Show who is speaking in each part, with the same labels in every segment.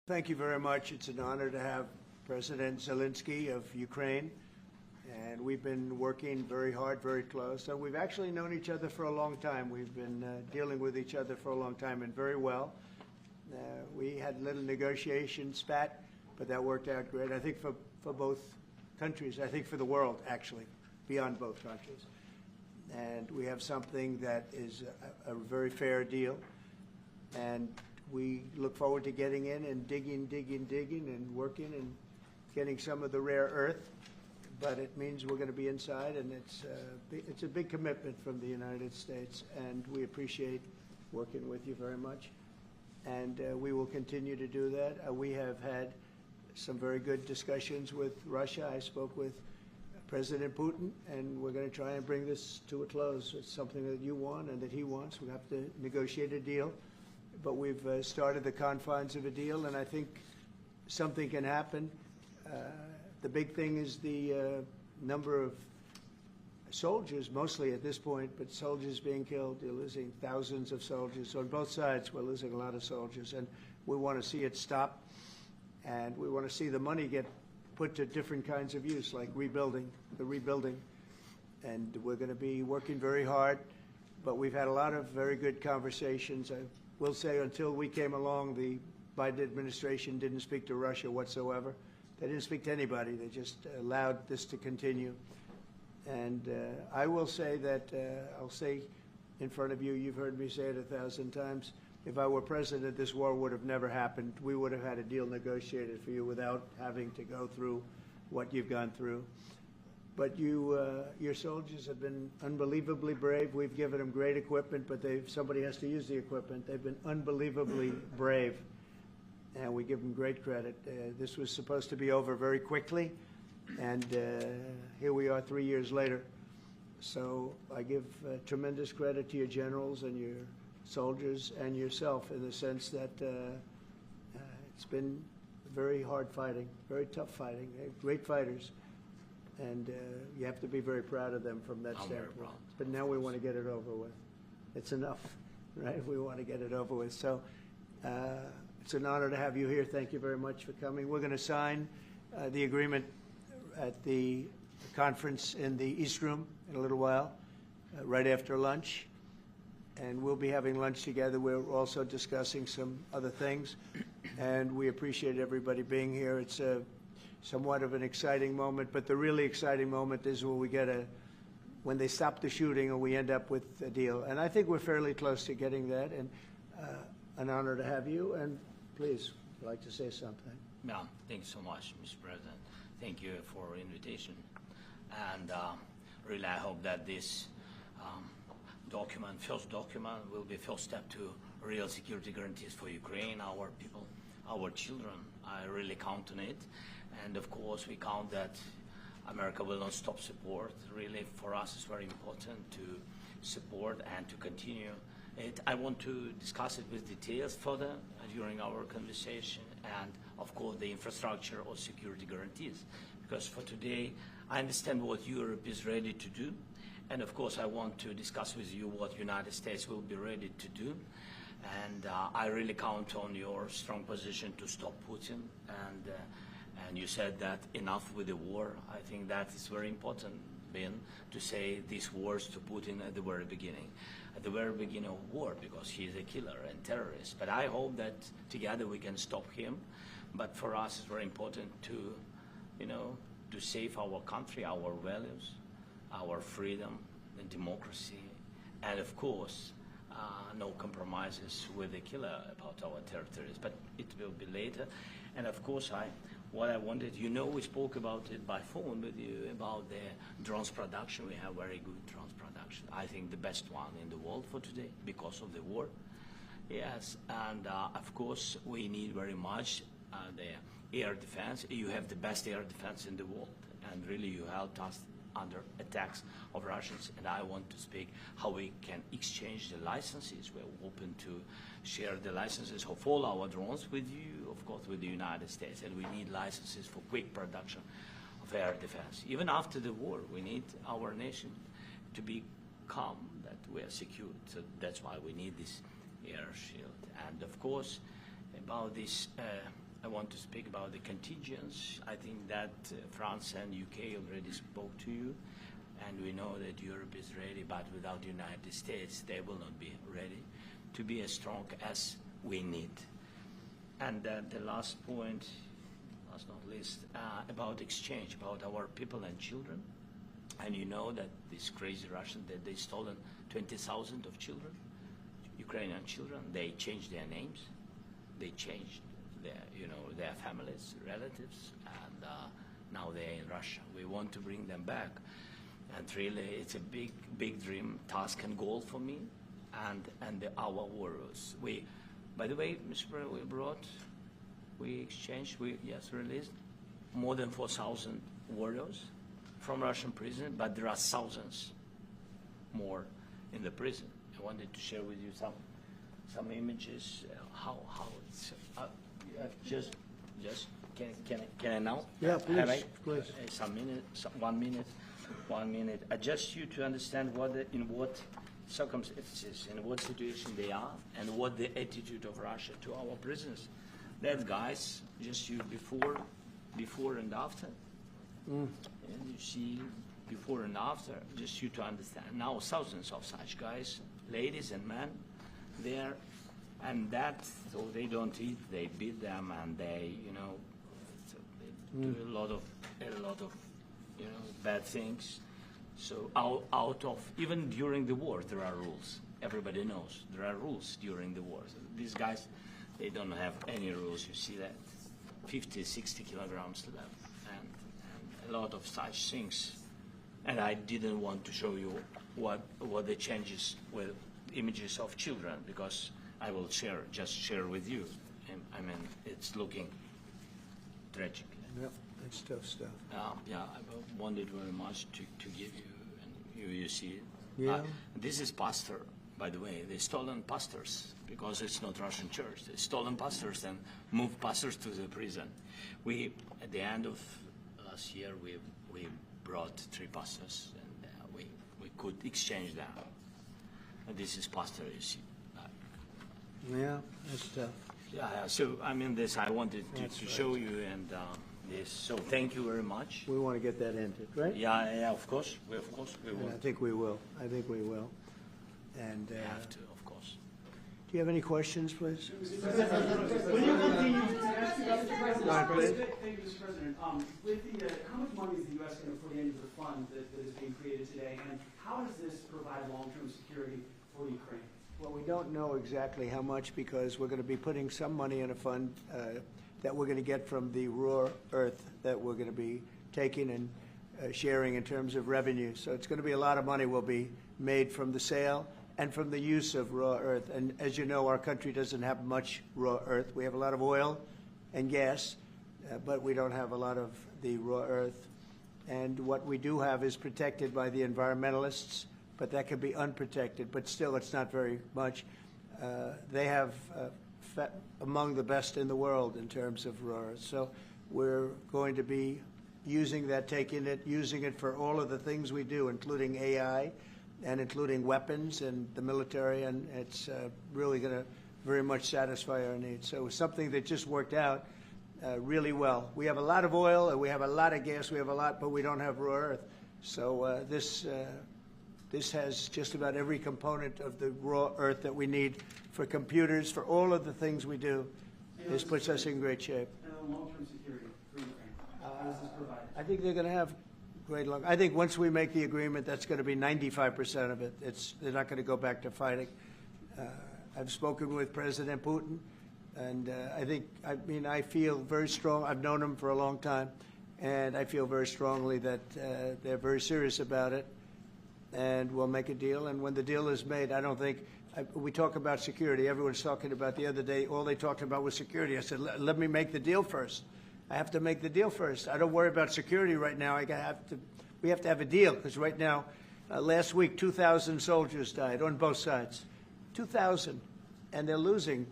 Speaker 1: Thank you very much. It's an honor to have President Zelensky of Ukraine, and we've been working very hard, very close. So we've actually known each other for a long time. We've been dealing with each other for a long time and very well. We had a little negotiation spat, but that worked out great. I think for both countries, I think for the world, actually, beyond both countries. And we have something that is a very fair deal. And we look forward to getting in and digging and working and getting some of the rare earth. But it means we're going to be inside, and it's a big commitment from the United States, and we appreciate working with you very much. And we will continue to do that. We have had some very good discussions with Russia. I spoke with President Putin, and we're going to try and bring this to a close. It's something that you want and that he wants. We have to negotiate a deal. But we've started the confines of a deal, and I think something can happen. The big thing is the number of soldiers, mostly at this point, but soldiers being killed. You're losing thousands of soldiers. On both sides, we're losing a lot of soldiers, and we want to see it stop, and we want to see the money get put to different kinds of use, like rebuilding. And we're going to be working very hard, but we've had a lot of very good conversations. We'll say until we came along, the Biden administration didn't speak to Russia whatsoever. They didn't speak to anybody. They just allowed this to continue. And I will say that, I'll say in front of you, you've heard me say it 1,000 times, if I were president, this war would have never happened. We would have had a deal negotiated for you without having to go through what you've gone through. But your soldiers have been unbelievably brave. We've given them great equipment, but somebody has to use the equipment. They've been unbelievably brave, and we give them great credit. This was supposed to be over very quickly, and here we are 3 years later. So I give tremendous credit to your generals and your soldiers and yourself in the sense that it's been very hard fighting, very tough fighting, great fighters. And you have to be very proud of them from that standpoint. But now we want to get it over with. It's enough, right? We want to get it over with. So it's an honor to have you here. Thank you very much for coming. We're going to sign the agreement at the conference in the East Room in a little while, right after lunch. And we'll be having lunch together. We're also discussing some other things. And we appreciate everybody being here. It's somewhat of an exciting moment, but the really exciting moment is when they stop the shooting or we end up with a deal. And I think we're fairly close to getting that, and an honor to have you. And please, I'd like to say something.
Speaker 2: Yeah, thank you so much, Mr. President. Thank you for the invitation. And really, I hope that this first document, will be first step to real security guarantees for Ukraine, our people, our children. I really count on it. And of course, we count that America will not stop support. Really, for us, it's very important to support and to continue it. I want to discuss it with details further during our conversation, and of course, the infrastructure or security guarantees. Because for today, I understand what Europe is ready to do, and of course, I want to discuss with you what the United States will be ready to do. And I really count on your strong position to stop Putin. And you said that enough with the war. I think that is very important, Ben, to say these words to Putin at the very beginning of war, because he is a killer and terrorist. But I hope that together we can stop him. But for us, it's very important to, to save our country, our values, our freedom and democracy, and of course, no compromises with the killer about our territories. But it will be later. And of course, what I wanted, we spoke about it by phone with you about the drones production. We have very good drones production. I think the best one in the world for today because of the war. Yes, and of course, we need very much the air defense. You have the best air defense in the world, and really you helped us under attacks of Russians. And I want to speak how we can exchange the licenses. We're open to share the licenses of all our drones with you, of course, with the United States. And we need licenses for quick production of air defense. Even after the war, we need our nation to be calm, that we are secure. So that's why we need this air shield. And of course, about this I want to speak about the contingents. I think that France and UK already spoke to you, and we know that Europe is ready, but without the United States, they will not be ready to be as strong as we need. And the last point, last not least, about exchange, about our people and children. And you know that these crazy Russians, that they stolen 20,000 of children, Ukrainian children. They changed their names, they changed their families, relatives, and now they're in Russia. We want to bring them back, and really, it's a big dream, task, and goal for me, and our warriors. By the way, Mr. President, we exchanged, released more than 4,000 warriors from Russian prison, but there are thousands more in the prison. I wanted to share with you some images. How it's just can I now?
Speaker 1: Yeah, please.
Speaker 2: Some minute, 1 minute, 1 minute. Just you to understand in what circumstances, in what situation they are, and what the attitude of Russia to our prisoners. That guys, just you before and after. And you see before and after, just you to understand. Now thousands of such guys, ladies and men, there, and so they don't eat, they beat them, and they, so they do a lot of bad things. So out of, even during the war, there are rules. Everybody knows there are rules during the war. So these guys, they don't have any rules. You see that 50, 60 kilograms left, and a lot of such things. And I didn't want to show you what the changes with images of children, because I will just share with you. And, I mean, it's looking tragic.
Speaker 1: Yep, that's tough stuff.
Speaker 2: Yeah, I wanted very much to give you, and you see it.
Speaker 1: Yeah.
Speaker 2: This is pastor, by the way. They stolen pastors, because it's not Russian church. They stolen pastors and moved pastors to the prison. At the end of last year, we brought 3 pastors, and we could exchange them. And this is pastor, you see.
Speaker 1: Yeah, that's tough.
Speaker 2: Yeah, so I mean, this I wanted to show you, and this. So thank you very much.
Speaker 1: We want to get that ended, right?
Speaker 2: Yeah, of course we will.
Speaker 1: And I think we will. And
Speaker 2: We have to, of course.
Speaker 1: do you have any questions, please?
Speaker 3: Will you continue to ask about the president?
Speaker 1: Go ahead, please.
Speaker 3: Thank you, Mr. President. How much money is the U.S. going to put into the fund that is being created today, and how does this provide long-term security for Ukraine?
Speaker 1: Well, we don't know exactly how much, because we're going to be putting some money in a fund that we're going to get from the raw earth that we're going to be taking and sharing in terms of revenue. So it's going to be a lot of money will be made from the sale and from the use of raw earth. And as you know, our country doesn't have much raw earth. We have a lot of oil and gas, but we don't have a lot of the raw earth. And what we do have is protected by the environmentalists, but that can be unprotected. But still, it's not very much. They have among the best in the world in terms of raw earth. So we're going to be using that, using it for all of the things we do, including AI and including weapons and the military, and it's really going to very much satisfy our needs. So it's something that just worked out really well. We have a lot of oil, and we have a lot of gas, we have a lot, but we don't have raw earth. So this has just about every component of the raw earth that we need for computers, for all of the things we do. This puts us in great shape.
Speaker 3: And long-term security for Ukraine. How does this provide?
Speaker 1: I think they're going to have great luck. I think once we make the agreement, that's going to be 95% of it. They're not going to go back to fighting. I've spoken with President Putin, and I feel very strong. I've known him for a long time, and I feel very strongly that they're very serious about it, and we'll make a deal. And when the deal is made, I don't think we talk about security. Everyone's talking about the other day, all they talked about was security. I said, let me make the deal first. I have to make the deal first. I don't worry about security right now. We have to have a deal, because right now, last week, 2,000 soldiers died on both sides. 2,000. And they're losing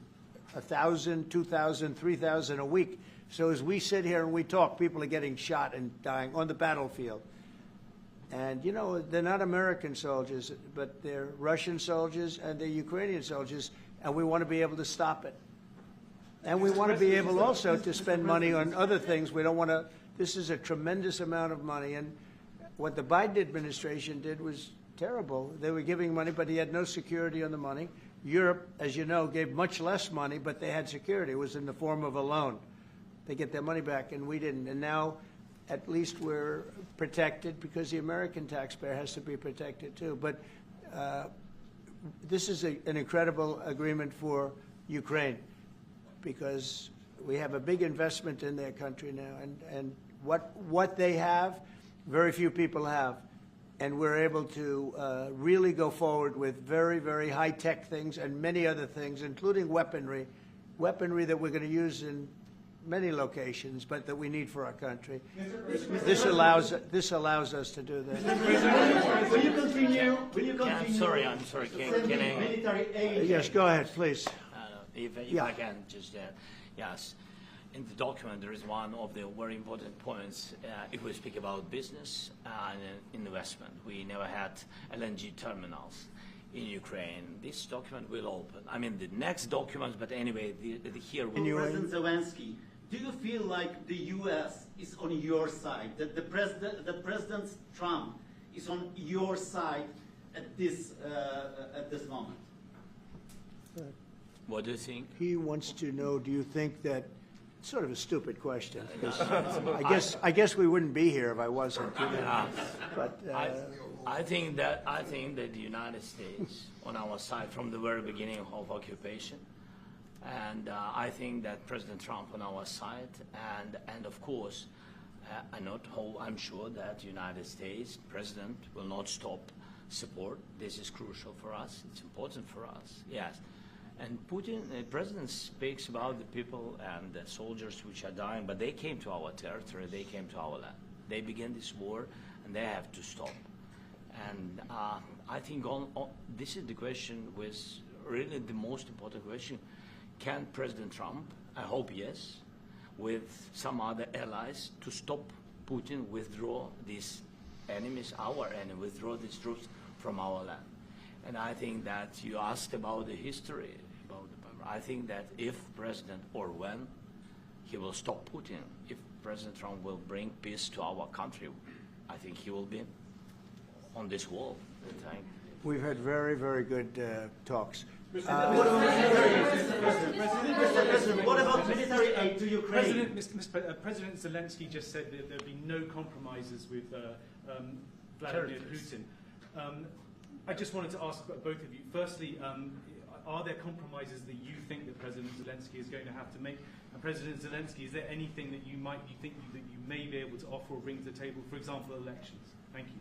Speaker 1: 1,000, 2,000, 3,000 a week. So as we sit here and we talk, people are getting shot and dying on the battlefield. And, you know, they're not American soldiers, but they're Russian soldiers and they're Ukrainian soldiers, and we want to be able to stop it. And we want to be able also to spend money on other things. We don't want to, this is a tremendous amount of money. And what the Biden administration did was terrible. They were giving money, but he had no security on the money. Europe, as you know, gave much less money, but they had security. It was in the form of a loan. They get their money back, and we didn't. And now, at least we're protected because the American taxpayer has to be protected too. But this is an incredible agreement for Ukraine because we have a big investment in their country now. And what they have, very few people have. And we're able to really go forward with very, very high-tech things and many other things, including weaponry that we're going to use in many locations, but that we need for our country. This allows us to do that.
Speaker 4: Will you continue?
Speaker 2: I'm sorry. Can I?
Speaker 4: Military aid.
Speaker 1: Yes, go ahead, please.
Speaker 2: If
Speaker 1: Yeah.
Speaker 2: I can just, yes. In the document, there is one of the very important points. If we speak about business and investment, we never had LNG terminals in Ukraine. This document will open. I mean, the next document, but anyway, here we
Speaker 4: President Zelensky, do you feel like the U.S. is on your side? That the President Trump is on your side at this moment?
Speaker 2: What do you think?
Speaker 1: He wants to know, do you think that, sort of a stupid question, because I guess we wouldn't be here if I wasn't. You know? But
Speaker 2: I think that the United States on our side from the very beginning of occupation, and I think that President Trump on our side, and of course, I'm sure that the United States President will not stop support. This is crucial for us. It's important for us. Yes. And Putin, the president speaks about the people and the soldiers which are dying, but they came to our territory, they came to our land. They began this war, and they have to stop. And I think this is the question, was really the most important question. Can President Trump, I hope yes, with some other allies, to stop Putin, withdraw these enemies, our enemy, withdraw these troops from our land? And I think that you asked about the history. I think that if President, or when, he will stop Putin, if President Trump will bring peace to our country, I think he will be on this wall.
Speaker 1: we've had very, very good talks.
Speaker 4: What about military aid to Ukraine?
Speaker 5: President Zelensky just said that there'll be no compromises with Vladimir Putin. I just wanted to ask both of you. Firstly, are there compromises that you think that President Zelensky is going to have to make? And President Zelensky, is there anything that you think that you may be able to offer or bring to the table, for example, elections? Thank you.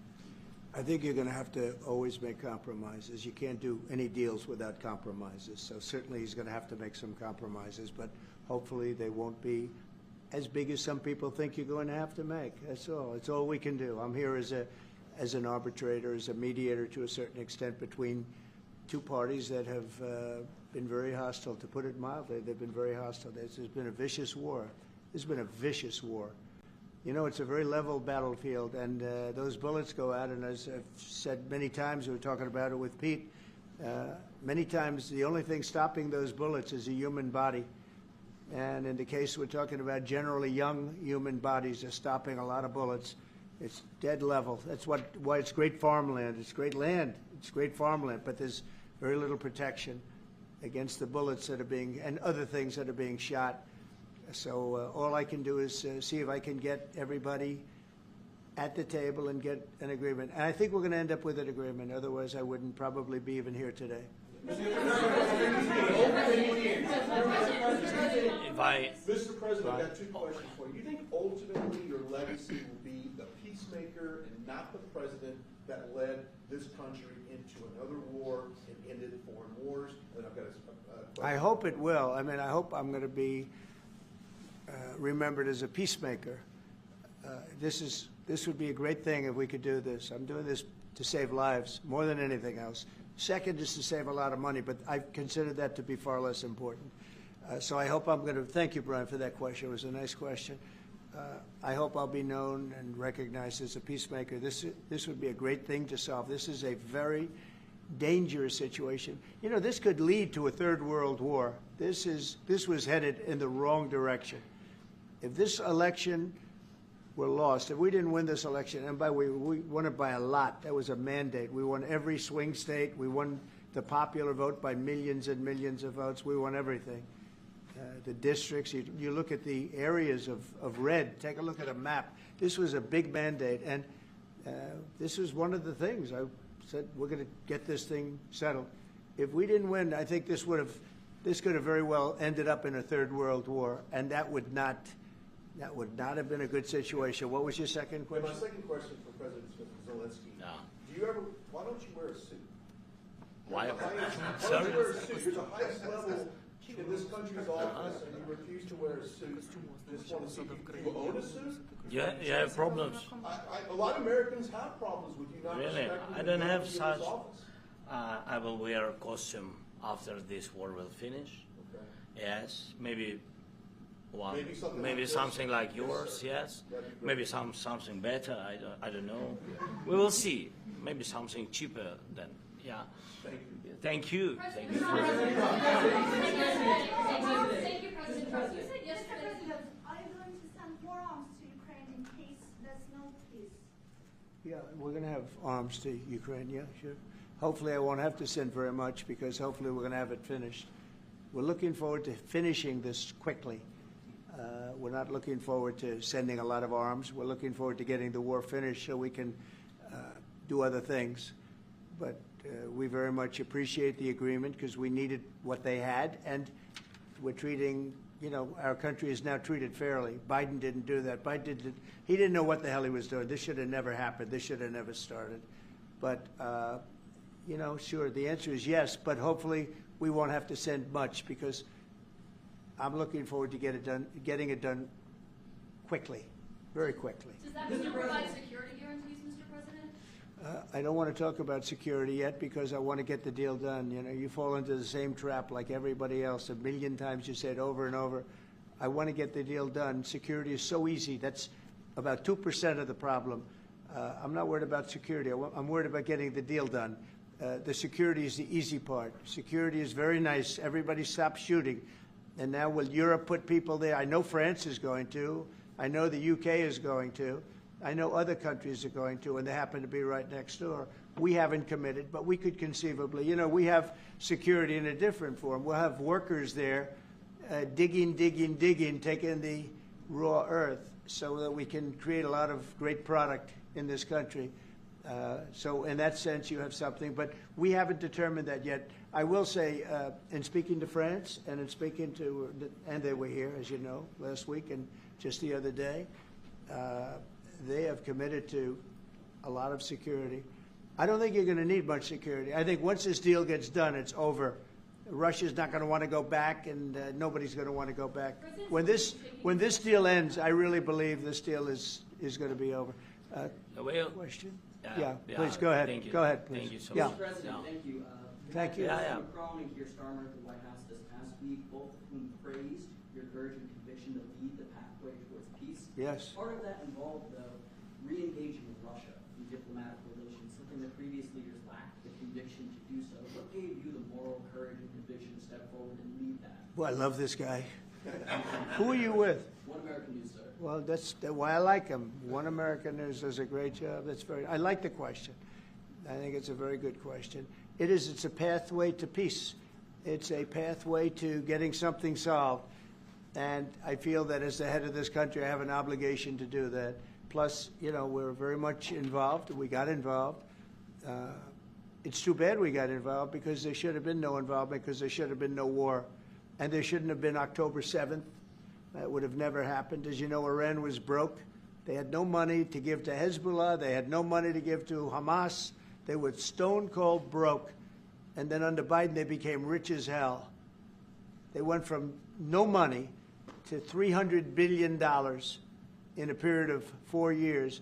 Speaker 1: I think you're going to have to always make compromises. You can't do any deals without compromises. So certainly he's going to have to make some compromises, but hopefully they won't be as big as some people think you're going to have to make. That's all. It's all we can do. I'm here as an arbitrator, as a mediator to a certain extent between two parties that have been very hostile, to put it mildly. They've been very hostile. There's been a vicious war. There's been a vicious war. You know, it's a very level battlefield, and those bullets go out, and as I've said many times, we were talking about it with Pete, many times the only thing stopping those bullets is a human body. And in the case we're talking about, generally young human bodies are stopping a lot of bullets. It's dead level. That's why it's great farmland. It's great land. It's great farmland, but there's very little protection against the bullets that are being, and other things that are being shot. So all I can do is see if I can get everybody at the table and get an agreement. And I think we're going to end up with an agreement. Otherwise, I wouldn't probably be even here today.
Speaker 6: Mr. President, I've got two questions for you. Do you think ultimately your legacy will be the peacemaker and not the president that led this country into another war and ended foreign wars? And I've got a
Speaker 1: I hope it will. I mean, I hope I'm going to be remembered as a peacemaker. This would be a great thing if we could do this. I'm doing this to save lives more than anything else. Second is to save a lot of money, but I consider that to be far less important. So I hope I'm going to, thank you, Brian, for that question. It was a nice question. I hope I'll be known and recognized as a peacemaker. This would be a great thing to solve. This is a very dangerous situation. You know, this could lead to a third world war. This was headed in the wrong direction. If this election were lost, if we didn't win this election, and by the way, we won it by a lot. That was a mandate. We won every swing state. We won the popular vote by millions and millions of votes. We won everything. The districts, you look at the areas of red, take a look at a map. This was a big mandate, and this was one of the things. I said, we're going to get this thing settled. If we didn't win, I think this could have very well ended up in a third world war, and that would not have been a good situation. What was your second question?
Speaker 6: My second question for President Zelensky.
Speaker 2: No.
Speaker 6: Why don't you wear a suit?
Speaker 2: Why?
Speaker 6: Why don't
Speaker 2: Sorry?
Speaker 6: you wear a suit? You're the highest level in this country's office, and you refuse to wear a suit. Just want to see, do you own a suit?
Speaker 2: Yeah, you have problems.
Speaker 6: A lot of Americans have problems with you not
Speaker 2: Really?
Speaker 6: respecting
Speaker 2: I
Speaker 6: the
Speaker 2: don't have
Speaker 6: authority of
Speaker 2: such.
Speaker 6: this office.
Speaker 2: I will wear a costume after this war will finish.
Speaker 6: Okay.
Speaker 2: Yes, maybe one,
Speaker 6: Maybe something
Speaker 2: maybe
Speaker 6: like this?
Speaker 2: something like
Speaker 6: Yes,
Speaker 2: yours.
Speaker 6: sir.
Speaker 2: Yes,
Speaker 6: That'd be great.
Speaker 2: maybe something better. I don't know. We will see. Maybe something cheaper than. Yeah.
Speaker 6: Thank you.
Speaker 2: Thank you. Thank you.
Speaker 7: Thank you, President Trump. You said yesterday.
Speaker 8: Mr. President, are you going to send more arms to Ukraine in case there's no peace?
Speaker 1: Yeah, we're going to have arms to Ukraine, yeah, sure. Hopefully I won't have to send very much because hopefully we're going to have it finished. We're looking forward to finishing this quickly. We're not looking forward to sending a lot of arms. We're looking forward to getting the war finished so we can do other things. But we very much appreciate the agreement because we needed what they had, and we're treating, you know, our country is now treated fairly. Biden didn't do that. He didn't know what the hell he was doing. This should have never happened. This should have never started. But, you know, sure, the answer is yes, but hopefully we won't have to send much because I'm looking forward to getting it done quickly, very quickly.
Speaker 7: Does that mean you provide security guarantees, Mr. President?
Speaker 1: I don't want to talk about security yet because I want to get the deal done. You know, you fall into the same trap like everybody else. A million times you say it over and over. I want to get the deal done. Security is so easy. That's about 2% of the problem. I'm not worried about security. I'm worried about getting the deal done. The security is the easy part. Security is very nice. Everybody stops shooting. And now will Europe put people there? I know France is going to. I know the UK is going to. I know other countries are going to, and they happen to be right next door. We haven't committed, but we could conceivably. You know, we have security in a different form. We'll have workers there digging, taking the raw earth so that we can create a lot of great product in this country. So in that sense, you have something, but we haven't determined that yet. I will say, in speaking to France and in speaking to, and they were here, as you know, last week and just the other day, they have committed to a lot of security. I don't think you're going to need much security. I think once this deal gets done, it's over. Russia's not going to want to go back, and nobody's going to want to go back. When this deal ends, I really believe this deal is going to be over.
Speaker 2: Well,
Speaker 1: Question?
Speaker 2: yeah,
Speaker 1: Please go ahead.
Speaker 2: Thank you.
Speaker 1: Go ahead, please.
Speaker 2: Thank you so
Speaker 1: Yeah.
Speaker 2: much.
Speaker 3: Mr. President,
Speaker 2: Yeah.
Speaker 3: thank you.
Speaker 1: Thank you.
Speaker 2: Yeah.
Speaker 3: Macron and Keir Starmer at the White House this past week, both of whom praised your courage and conviction to lead the pathway towards peace.
Speaker 1: Yes.
Speaker 3: Part of that involved, though, re-engaging with Russia in diplomatic relations, something that previous leaders lacked the conviction to do so. What gave you the moral courage and conviction to step forward and lead that?
Speaker 1: Well, I love this guy. Who are you with?
Speaker 3: One American News, sir.
Speaker 1: Well, that's why I like him. One American News does a great job. I like the question. I think it's a very good question. It's a pathway to peace. It's a pathway to getting something solved. And I feel that as the head of this country, I have an obligation to do that. Plus, you know, we're very much involved. We got involved. It's too bad we got involved because there should have been no involvement because there should have been no war. And there shouldn't have been October 7th. That would have never happened. As you know, Iran was broke. They had no money to give to Hezbollah. They had no money to give to Hamas. They were stone cold broke. And then under Biden, they became rich as hell. They went from no money to $300 billion in a period of 4 years.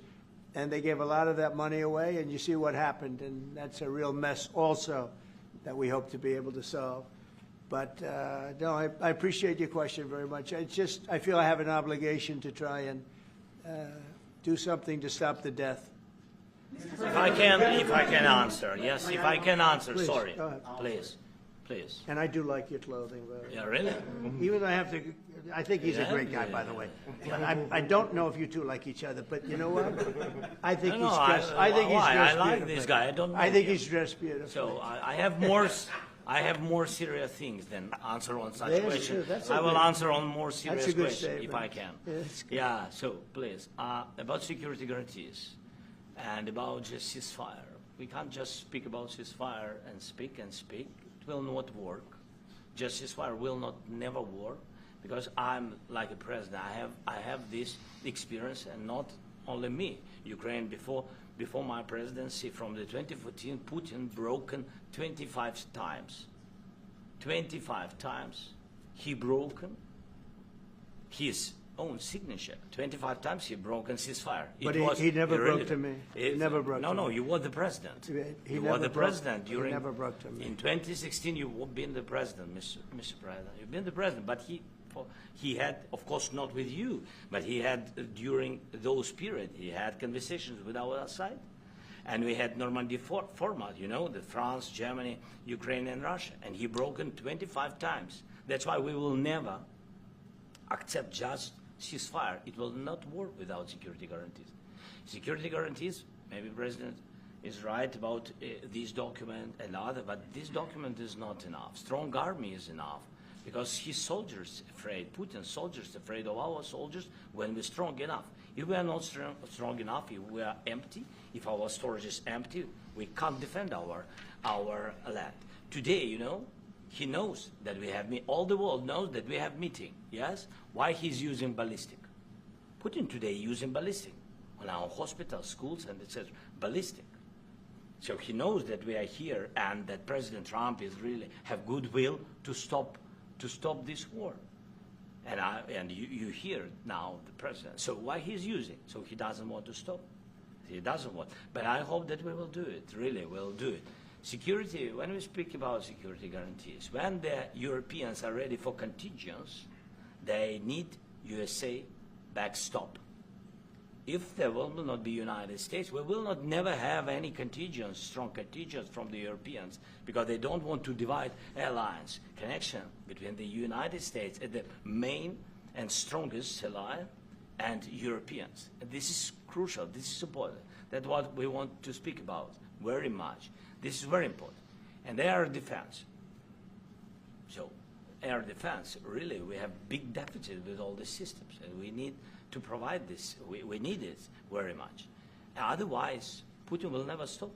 Speaker 1: And they gave a lot of that money away, and you see what happened. And that's a real mess also that we hope to be able to solve. But no, I appreciate your question very much. I feel I have an obligation to try and do something to stop the death.
Speaker 2: If I can answer, yes, if I can answer,
Speaker 1: Please,
Speaker 2: sorry,
Speaker 1: go ahead.
Speaker 2: please.
Speaker 1: And I do like your clothing, very
Speaker 2: Yeah, really?
Speaker 1: even though I think he's a
Speaker 2: Yeah,
Speaker 1: great guy, by the way. But I don't know if you two like each other, but you know what? I think
Speaker 2: No,
Speaker 1: he's
Speaker 2: no,
Speaker 1: dressed, I think he's
Speaker 2: why?
Speaker 1: dressed
Speaker 2: I like
Speaker 1: beautifully.
Speaker 2: this guy. I don't know
Speaker 1: I think
Speaker 2: him.
Speaker 1: he's dressed beautifully.
Speaker 2: So I have more serious things than answer on such
Speaker 1: Yes,
Speaker 2: questions.
Speaker 1: sure, that's a
Speaker 2: I will
Speaker 1: good-
Speaker 2: answer on more serious
Speaker 1: good
Speaker 2: questions if
Speaker 1: statement.
Speaker 2: I can.
Speaker 1: Yeah, that's good.
Speaker 2: Yeah, so please, about security guarantees and about just ceasefire. We can't just speak about ceasefire and speak and speak. It will not work. Just ceasefire will never work because I'm like a president. I have this experience, and not only me. Ukraine before my presidency, from the 2014, Putin broken 25 times. 25 times he broken his own signature. 25 times he broken ceasefire.
Speaker 1: But he never broke to me. He never broke to
Speaker 2: No,
Speaker 1: me.
Speaker 2: you were the president.
Speaker 1: He
Speaker 2: You
Speaker 1: never
Speaker 2: were the
Speaker 1: broke-
Speaker 2: president
Speaker 1: he
Speaker 2: during.
Speaker 1: never broke to me.
Speaker 2: In 2016, you've been the president, Mr. President. You've been the president, but he had, of course, not with you, but he had during those periods. He had conversations with our side, and we had Normandy format. You know, the France, Germany, Ukraine, and Russia, and he broken 25 times. That's why we will never accept just ceasefire. It will not work without security guarantees. Security guarantees, maybe President is right about this document and other, but this document is not enough. Strong army is enough because his soldiers afraid, Putin's soldiers afraid of our soldiers when we're strong enough. If we are not strong enough, if we are empty, if our storage is empty, we can't defend our land. Today, you know, he knows that we have, all the world knows that we have meeting, yes? Why he's using ballistic? Putin today using ballistic on our hospitals, schools, and it says ballistic. So he knows that we are here and that President Trump is really have goodwill to stop this war. And you hear now the president. So why he's using? So he doesn't want to stop. He doesn't want. But I hope that we will do it. Really, we'll do it. Security, when we speak about security guarantees, when the Europeans are ready for contingents, they need USA backstop. If there will not be United States, we will not never have any contingents, strong contingents from the Europeans, because they don't want to divide alliance, connection between the United States as the main and strongest ally and Europeans. And this is crucial, this is important. That's what we want to speak about very much. This is very important. And air defense. So air defense, really, we have big deficit with all the systems, and we need to provide this. We need it very much. Otherwise, Putin will never stop,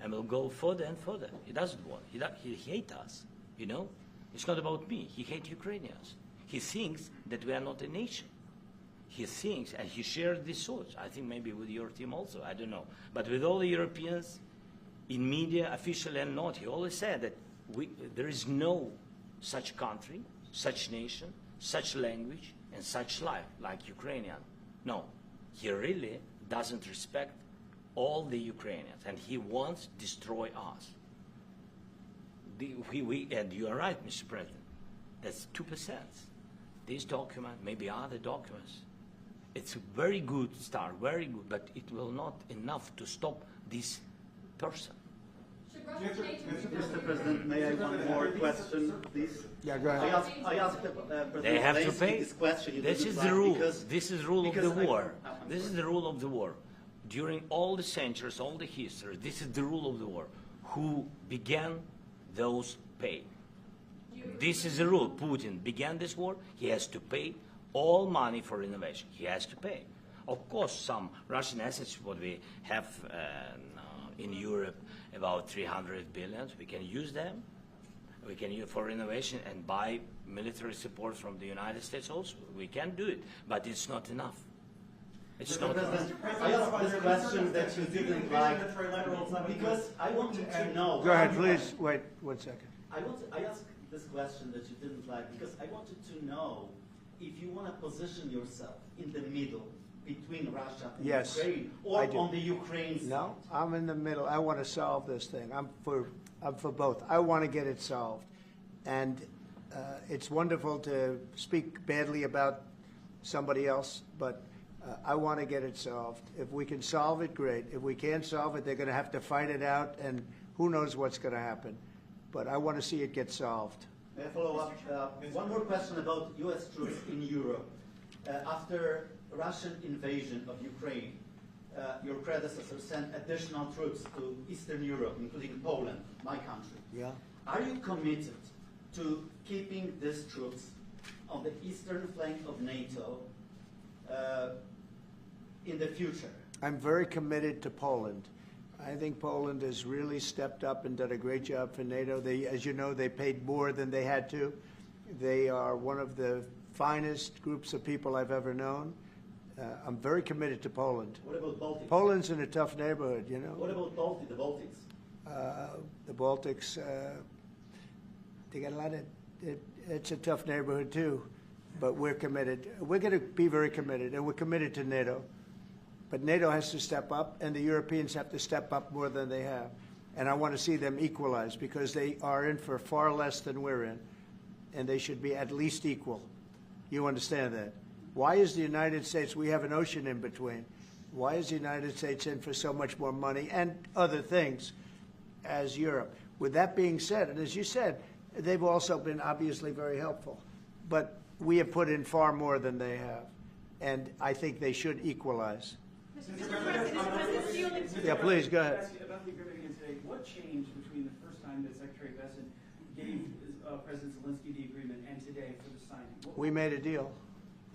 Speaker 2: and will go further and further. He doesn't want. He hates us. You know, it's not about me. He hates Ukrainians. He thinks that we are not a nation. He thinks, and he shares these thoughts. I think maybe with your team also. I don't know, but with all the Europeans, in media, official and not, he always said that there is no such country, such nation, such language, and such life like Ukrainian. No, he really doesn't respect all the Ukrainians, and he wants to destroy us. And you are right, Mr. President, that's 2%. This document, maybe other documents, it's a very good start, very good, but it will not enough to stop this person.
Speaker 7: Should Russia change its
Speaker 4: Mr. President, may I have one more question, please?
Speaker 1: Yeah, go
Speaker 4: I
Speaker 1: ahead.
Speaker 4: asked President
Speaker 2: They have to
Speaker 4: Zelensky
Speaker 2: pay.
Speaker 4: this question. You
Speaker 2: This
Speaker 4: didn't
Speaker 2: is
Speaker 4: like
Speaker 2: the rule.
Speaker 4: because-
Speaker 2: This is the rule of the
Speaker 4: because I-
Speaker 2: war.
Speaker 4: I'm
Speaker 2: This is
Speaker 4: sorry.
Speaker 2: the rule of the war. During all the centuries, all the history, this is the rule of the war. Who began, those pay. This is the rule. Putin began this war. He has to pay all money for innovation. He has to pay. Of course, some Russian assets, what we have in Europe, about 300 billion, we can use them. We can use for innovation and buy military support from the United States also. We can do it, but it's not enough. It's
Speaker 4: Mr.
Speaker 2: not enough.
Speaker 4: President, I asked this question that you didn't like because I wanted to know.
Speaker 1: Go ahead, please. Wait 1 second.
Speaker 4: I asked this question that you didn't like because I wanted to know if you want to position yourself in the middle between Russia and
Speaker 1: Yes,
Speaker 4: Ukraine,
Speaker 1: I
Speaker 4: or
Speaker 1: do.
Speaker 4: on the Ukraine side.
Speaker 1: No, I'm in the middle. I want to solve this thing. I'm for both. I want to get it solved. And it's wonderful to speak badly about somebody else, but I want to get it solved. If we can solve it, great. If we can't solve it, they're going to have to fight it out, and who knows what's going to happen. But I want to see it get solved.
Speaker 4: May I follow up? One more question about U.S. troops in Europe. After Russian invasion of Ukraine, your predecessor sent additional troops to Eastern Europe, including Poland, my country.
Speaker 1: Yeah.
Speaker 4: Are you committed to keeping these troops on the eastern flank of NATO in the future?
Speaker 1: I'm very committed to Poland. I think Poland has really stepped up and done a great job for NATO. They, as you know, they paid more than they had to. They are one of the finest groups of people I've ever known. I'm very committed to Poland.
Speaker 4: What about Baltics?
Speaker 1: Poland's in a tough neighborhood, you know.
Speaker 4: What about the Baltics?
Speaker 1: The Baltics, they got a lot of, it's a tough neighborhood too, but we're committed. We're going to be very committed, and we're committed to NATO. But NATO has to step up, and the Europeans have to step up more than they have. And I want to see them equalize, because they are in for far less than we're in, and they should be at least equal. You understand that? Why is the United States, we have an ocean in between, why is the United States in for so much more money and other things as Europe? With that being said, and as you said, they've also been obviously very helpful. But we have put in far more than they have, and I think they should equalize. Yeah, please, go ahead.
Speaker 9: About the agreement again today, what changed between the first time that Secretary Bessent gave President Zelensky the agreement and today for the signing?
Speaker 1: We made a deal.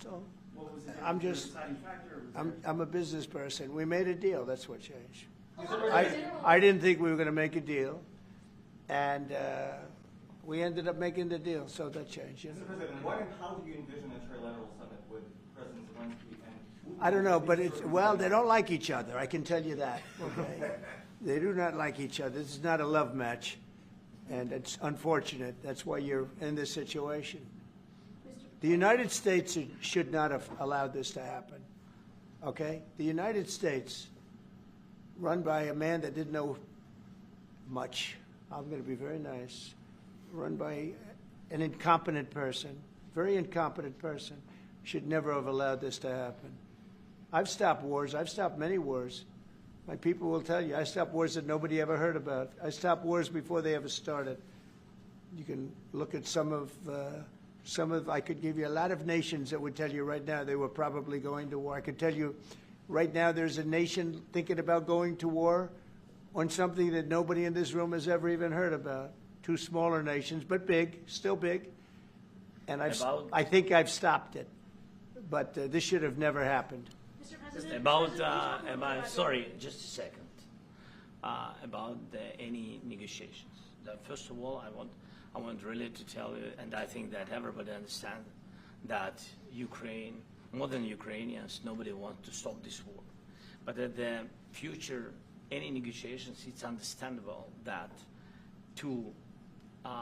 Speaker 1: So
Speaker 9: What was the
Speaker 1: I'm just,
Speaker 9: deciding factor? Or was
Speaker 1: I'm a business person. We made a deal. That's what changed.
Speaker 7: General-
Speaker 1: I didn't think we were going to make a deal, and we ended up making the deal, so that changed. You know?
Speaker 10: Mr. President, what and how do you envision a trilateral summit with President Zelensky and?
Speaker 1: I don't know, but it's, well, they don't like each other. I can tell you that. Okay, they do not like each other. This is not a love match, and it's unfortunate. That's why you're in this situation. The United States should not have allowed this to happen. Okay, the United States, run by a man that didn't know much. I'm going to be very nice. Run by an incompetent person, very incompetent person, should never have allowed this to happen. I've stopped wars. I've stopped many wars. My people will tell you, I stopped wars that nobody ever heard about. I stopped wars before they ever started. You can look at some of, I could give you a lot of nations that would tell you right now they were probably going to war. I could tell you right now there's a nation thinking about going to war on something that nobody in this room has ever even heard about. Two smaller nations, but big, still big. And I think I've stopped it. But this should have never happened.
Speaker 7: Mr. President,
Speaker 2: About sorry, just a second. About any negotiations. First of all, I want really to tell you, and I think that everybody understands that Ukraine, more than Ukrainians, nobody wants to stop this war. But at the future, any negotiations, it's understandable that two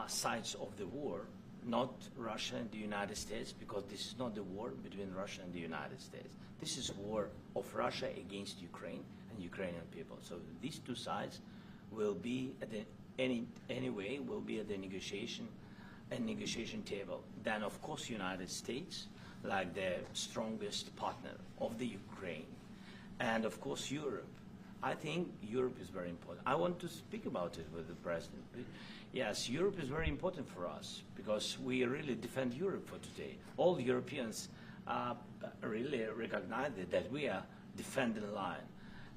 Speaker 2: sides of the war, not Russia and the United States, because this is not the war between Russia and the United States. This is a war of Russia against Ukraine and Ukrainian people. So these two sides will be at the anyway will be at the negotiation table. Then of course United States, like the strongest partner of the Ukraine, and of course Europe. I think Europe is very important. I want to speak about it with the president. Yes, Europe is very important for us because we really defend Europe for today. All Europeans really recognize that we are defending the line,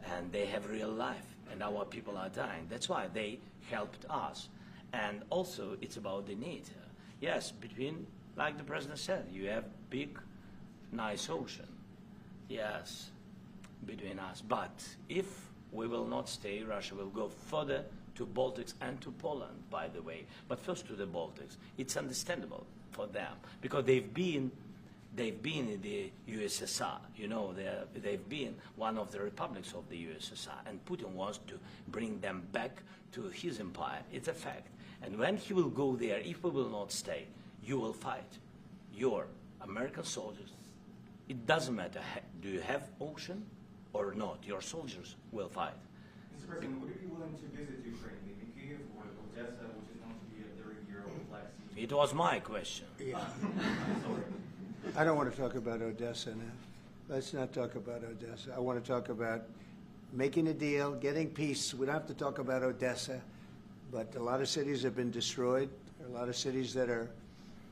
Speaker 2: and they have real life, and our people are dying. That's why they helped us. And also, it's about the NATO. Yes, between, like the president said, you have big, nice ocean. Yes, between us. But if we will not stay, Russia will go further to Baltics and to Poland, by the way. But first to the Baltics. It's understandable for them because they've been in the USSR. You know, they've been one of the republics of the USSR, and Putin wants to bring them back to his empire. It's a fact. And when he will go there, if we will not stay, you will fight. Your American soldiers, it doesn't matter, do you have ocean or not, your soldiers will fight.
Speaker 10: Mr. President, would you be willing to visit Ukraine, maybe Kyiv or Odessa, which is known to be a 30-year-old Black Sea?
Speaker 2: It was my question.
Speaker 1: Yeah.
Speaker 10: Sorry.
Speaker 1: I don't want to talk about Odessa now. Let's not talk about Odessa. I want to talk about making a deal, getting peace. We don't have to talk about Odessa, but a lot of cities have been destroyed. There are a lot of cities that are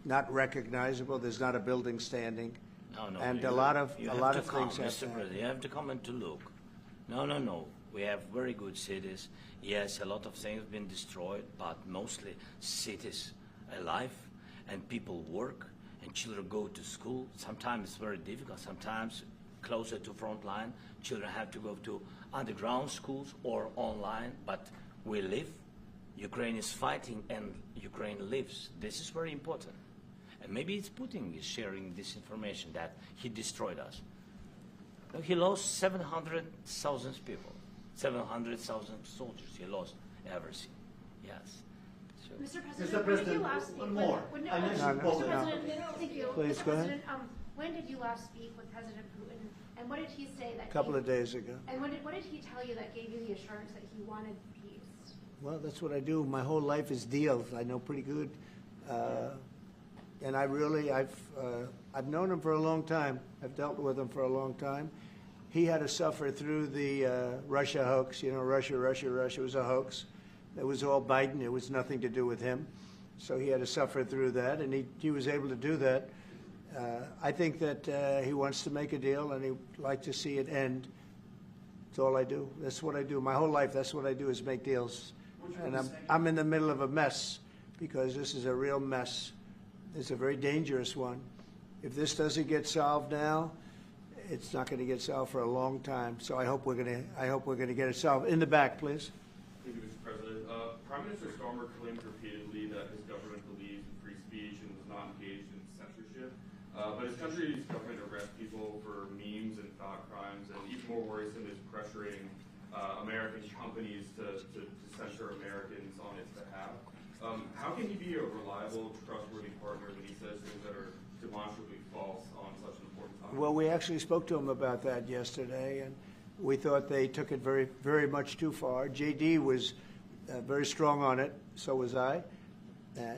Speaker 1: not recognizable. There's not a building standing.
Speaker 2: No,
Speaker 1: and
Speaker 2: you
Speaker 1: a lot of
Speaker 2: things
Speaker 1: have
Speaker 2: Mr.
Speaker 1: to
Speaker 2: President,
Speaker 1: happen.
Speaker 2: you have to come and to look. No. We have very good cities. Yes, a lot of things have been destroyed, but mostly cities alive, and people work, and children go to school. Sometimes it's very difficult. Sometimes closer to front line, children have to go to underground schools or online, but we live. Ukraine is fighting, and Ukraine lives. This is very important. And maybe it's Putin is sharing this information that he destroyed us. No, he lost 700,000 people, 700,000 soldiers. He lost everything. Yes. So.
Speaker 7: Mr.
Speaker 4: Mr.
Speaker 7: President, when did
Speaker 4: President,
Speaker 7: you last speak?
Speaker 4: one more.
Speaker 7: Mr.
Speaker 4: I mentioned Poland.
Speaker 7: President, thank you.
Speaker 1: Please,
Speaker 7: Mr.
Speaker 1: go ahead.
Speaker 7: President, when did you last speak with President Putin, and what did he say that?
Speaker 1: A couple of days ago.
Speaker 7: And what did he tell you that gave you the assurance that he wanted peace?
Speaker 1: Well, that's what I do. My whole life is deals. I know pretty good. And I've known him for a long time. I've dealt with him for a long time. He had to suffer through the Russia hoax. You know, Russia was a hoax. It was all Biden. It was nothing to do with him. So he had to suffer through that, and he was able to do that. I think that he wants to make a deal, and he'd like to see it end. That's all I do. That's what I do. My whole life, that's what I do is make deals. And I'm in the middle of a mess because this is a real mess. It's a very dangerous one. If this doesn't get solved now, it's not going to get solved for a long time. So I hope we're going to get it solved. In the back, please.
Speaker 11: Thank you, Mr. President. Prime Minister Starmer claimed repeatedly that his government believes in free speech and was not engaged in censorship. But his country's government arrests people for memes and thought crimes, and even more worrisome is pressuring American companies to censor Americans on its behalf. How can he be a reliable, trustworthy partner when he says things that are demonstrably false on such an important topic?
Speaker 1: Well, we actually spoke to him about that yesterday, and we thought they took it very, very much too far. JD was very strong on it. So was I.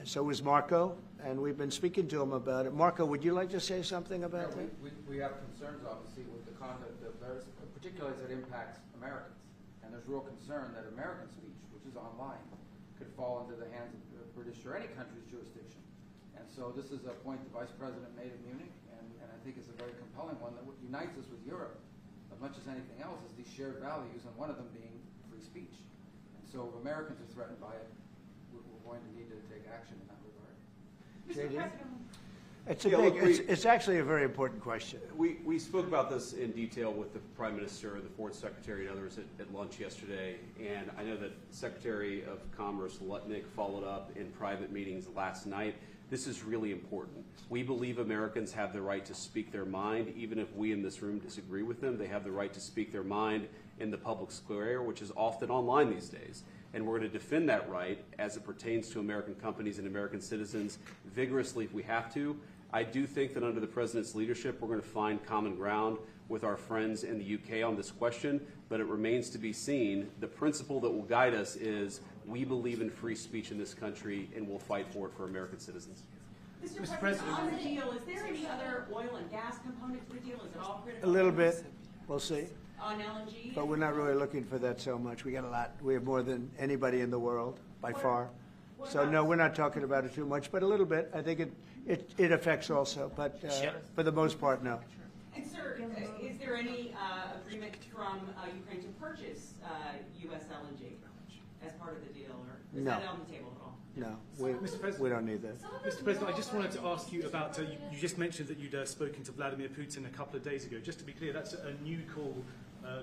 Speaker 1: So was Marco, and we've been speaking to him about it. Marco, would you like to say something about that?
Speaker 12: We have concerns, obviously, with the conduct of those, particularly as it impacts Americans. And there's real concern that American speech, which is online, could fall into the hands of the British or any country's jurisdiction. And so this is a point the Vice President made in Munich, and I think it's a very compelling one that unites us with Europe as much as anything else is these shared values, and one of them being free speech. And so if Americans are threatened by it, we're going to need to take action in that regard.
Speaker 1: It's actually a very important question.
Speaker 13: We spoke about this in detail with the Prime Minister, the Foreign Secretary, and others at lunch yesterday, and I know that Secretary of Commerce Lutnick followed up in private meetings last night. This is really important. We believe Americans have the right to speak their mind, even if we in this room disagree with them. They have the right to speak their mind in the public square, which is often online these days. And we're going to defend that right as it pertains to American companies and American citizens vigorously if we have to. I do think that under the President's leadership, we're going to find common ground with our friends in the UK on this question, but it remains to be seen. The principle that will guide us is we believe in free speech in this country, and we'll fight for it for American citizens.
Speaker 14: Mr. President, on the deal, is there any other oil and gas component to the deal? Is it all critical?
Speaker 1: A little bit. We'll see.
Speaker 14: On LNG?
Speaker 1: But we're not really looking for that so much. We got a lot. We have more than anybody in the world, by far. So, no, we're not talking about it too much, but a little bit. I think it affects also, but for the most part, no.
Speaker 14: And, sir, is there any agreement from Ukraine to purchase U.S. LNG as part of the deal, or is that on the table at all?
Speaker 1: No,
Speaker 5: Mr. President,
Speaker 1: we don't need that.
Speaker 5: Mr. President, I just wanted to ask you about, you just mentioned that you'd spoken to Vladimir Putin a couple of days ago. Just to be clear, that's a new call,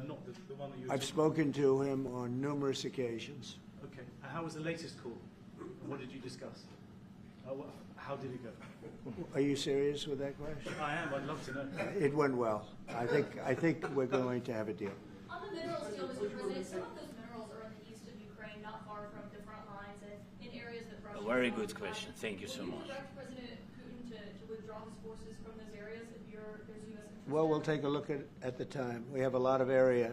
Speaker 5: not the one that you were
Speaker 1: I've spoken to him on numerous occasions.
Speaker 5: Okay. And how was the latest call? And what did you discuss? How did it go?
Speaker 1: Are you serious with that question?
Speaker 5: I am. I'd love to know.
Speaker 1: It went well. I think we're going to have a deal.
Speaker 7: On the minerals deal, Mr. President, some of those minerals are in the east of Ukraine, not far from the front lines, and in areas that Russia.
Speaker 2: A very good question. Thank you so much.
Speaker 7: Would you direct President Putin to withdraw his forces from those areas if there's U.S. interest?
Speaker 1: Well, we'll take a look at the time. We have a lot of area.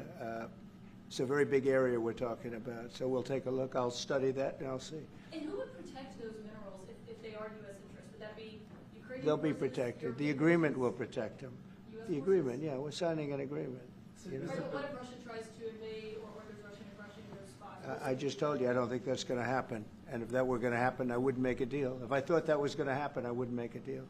Speaker 1: It's a very big area we're talking about. So we'll take a look. I'll study that and I'll see.
Speaker 7: And who would protect those minerals if they are U.S. interest? Would that be Ukrainian?
Speaker 1: They'll be
Speaker 7: forces,
Speaker 1: protected. The
Speaker 7: European
Speaker 1: agreement
Speaker 7: forces?
Speaker 1: will protect them.
Speaker 7: US
Speaker 1: the agreement, yeah, we're signing an agreement. You know?
Speaker 7: Right, but what if Russia tries to invade or orders Russian aggression in those spots?
Speaker 1: I just told you, I don't think that's going to happen. And if that were going to happen, I wouldn't make a deal. If I thought that was going to happen, I wouldn't make a deal.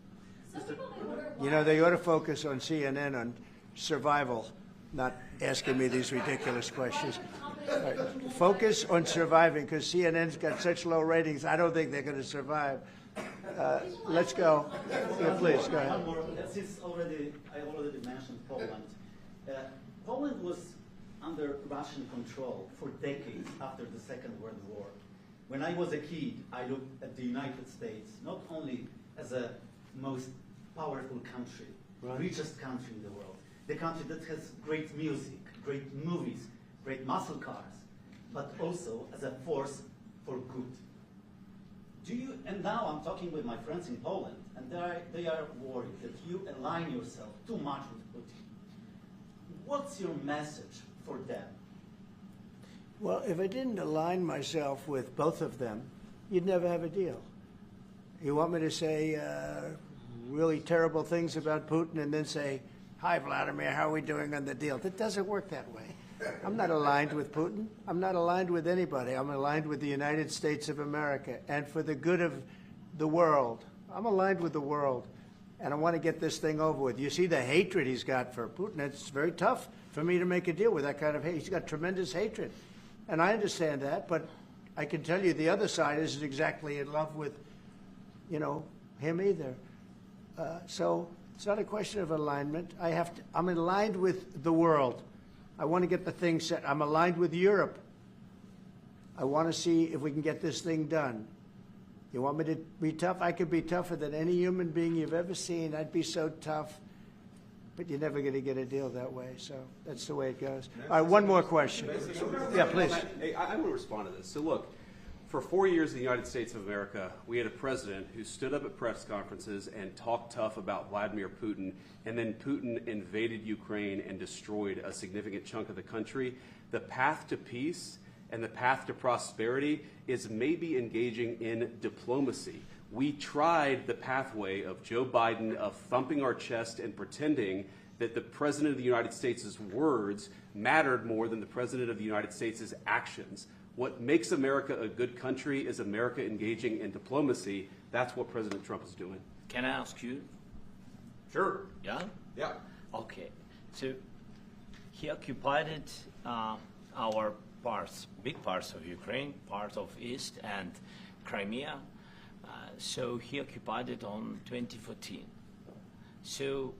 Speaker 7: Some people may wonder
Speaker 1: You know, they ought to focus on CNN on survival, not asking me these ridiculous questions. Right. Focus on surviving, because CNN's got such low ratings, I don't think they're going to survive. Let's go. Yeah, please, go ahead.
Speaker 4: One more. Since I already mentioned Poland. Poland was under Russian control for decades after the Second World War. When I was a kid, I looked at the United States not only as a most powerful country, richest country in the world, the country that has great music, great movies, great muscle cars, but also as a force for good. And now I'm talking with my friends in Poland, and they are worried that you align yourself too much with Putin. What's your message for them?
Speaker 1: Well, if I didn't align myself with both of them, you'd never have a deal. You want me to say really terrible things about Putin and then say, "Hi, Vladimir, how are we doing on the deal?" That doesn't work that way. I'm not aligned with Putin. I'm not aligned with anybody. I'm aligned with the United States of America. And for the good of the world, I'm aligned with the world. And I want to get this thing over with. You see the hatred he's got for Putin. It's very tough for me to make a deal with that kind of hate. He's got tremendous hatred. And I understand that, but I can tell you the other side isn't exactly in love with, him either. So it's not a question of alignment. I'm aligned with the world. I want to get the thing set. I'm aligned with Europe. I want to see if we can get this thing done. You want me to be tough? I could be tougher than any human being you've ever seen. I'd be so tough. But you're never going to get a deal that way. So that's the way it goes. All right, one more question. Yeah, please.
Speaker 13: Hey, I want to respond to this. So look, for 4 years in the United States of America, we had a president who stood up at press conferences and talked tough about Vladimir Putin, and then Putin invaded Ukraine and destroyed a significant chunk of the country. The path to peace and the path to prosperity is maybe engaging in diplomacy. We tried the pathway of Joe Biden of thumping our chest and pretending that the President of the United States' words mattered more than the President of the United States' actions. What makes America a good country is America engaging in diplomacy. That's what President Trump is doing.
Speaker 2: Can I ask you?
Speaker 13: Sure.
Speaker 2: Yeah?
Speaker 13: Yeah.
Speaker 2: Okay. So he occupied our parts, big parts of Ukraine, part of East and Crimea. So he occupied it on 2014. So